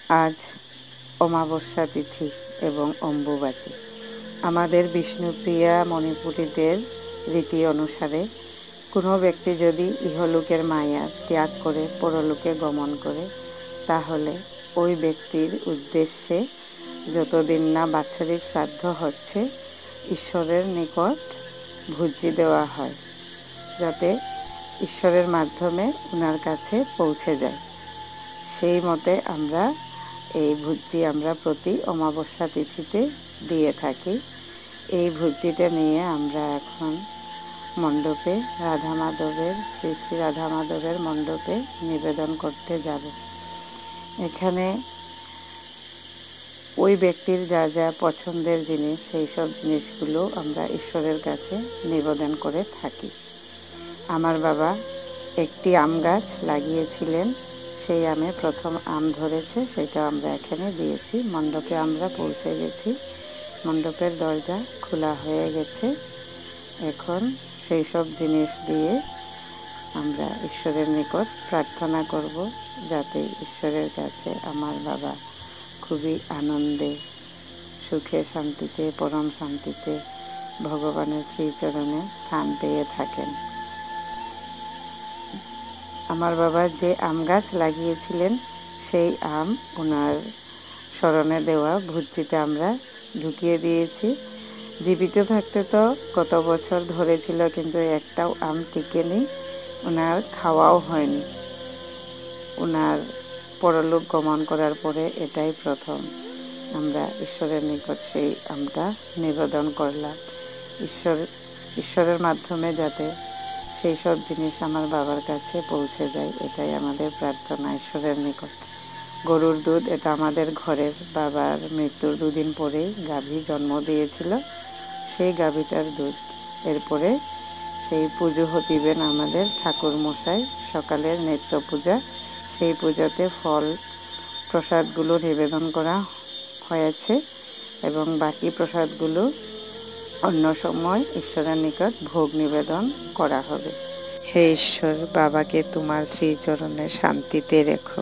আজ অমাবস্যা তিথি এবং অম্বুবাচী। আমাদের বিষ্ণুপ্রিয়া মণিপুরীদের রীতি অনুসারে কোনো ব্যক্তি যদি ইহলোকের মায়া ত্যাগ করে পরলোকে গমন করে, তাহলে ওই ব্যক্তির উদ্দেশ্যে যতদিন না বাৎসরিক শ্রাদ্ধ হচ্ছে, ঈশ্বরের নিকট ভুজি দেওয়া হয়, যাতে ঈশ্বরের মাধ্যমে ওনার কাছে পৌঁছে যায়। সেই মতে আমরা এই ভুজি আমরা প্রতি অমাবস্যা তিথিতে দিয়ে থাকি। এই ভুজিটা নিয়ে আমরা এখন মণ্ডপে রাধা মাধবের শ্রী শ্রী রাধা মাধবের মণ্ডপে নিবেদন করতে যাব। এখানে ওই ব্যক্তির যা যা পছন্দের জিনিস, সেই সব জিনিসগুলো আমরা ঈশ্বরের কাছে নিবেদন করে থাকি। আমার বাবা একটি আম গাছ লাগিয়েছিলেন, সেই আমে প্রথম আম ধরেছে, সেটা আমরা এখানে দিয়েছি। মণ্ডপে আমরা পৌঁছে গেছি, মণ্ডপের দরজা খোলা হয়ে গেছে। এখন সেই সব জিনিস দিয়ে আমরা ঈশ্বরের নিকট প্রার্থনা করব, যাতে ঈশ্বরের কাছে আমার বাবা খুবই আনন্দে, সুখে, শান্তিতে, পরম শান্তিতে ভগবানের শ্রীচরণে স্থান পেয়ে থাকেন। আমার বাবা যে আম গাছ লাগিয়েছিলেন, সেই আম ওনার স্মরণে দেওয়া ভুজিতে আমরা ঢুকিয়ে দিয়েছি। জীবিত থাকতে তো কত বছর ধরেছিল, কিন্তু একটাও আম টিকেনি, ওনার খাওয়াও হয়নি। ওনার পরলোক গমন করার পরে এটাই প্রথম আমরা ঈশ্বরের নিকট সেই আমটা নিবেদন করলাম। ঈশ্বরের মাধ্যমে যাতে সেই সব জিনিস আমার বাবার কাছে পৌঁছে যায়, এটাই আমাদের প্রার্থনা ঈশ্বরের নিকট। গরুর দুধ, এটা আমাদের ঘরের বাবার মৃত্যুর 2 দিন পরেই গাভী জন্ম দিয়েছিল, সেই গাভীটার দুধ। এরপরে সেই পুজো দিবেন আমাদের ঠাকুর মশাই, সকালের নিত্য পূজা। সেই পূজাতে ফল প্রসাদগুলো নিবেদন করা হয়েছে এবং বাকি প্রসাদগুলো অন্য সময় ঈশ্বরের নিকট ভোগ নিবেদন করা হবে। হে ঈশ্বর, বাবাকে তোমার শ্রীচরণে শান্তিতে রেখো।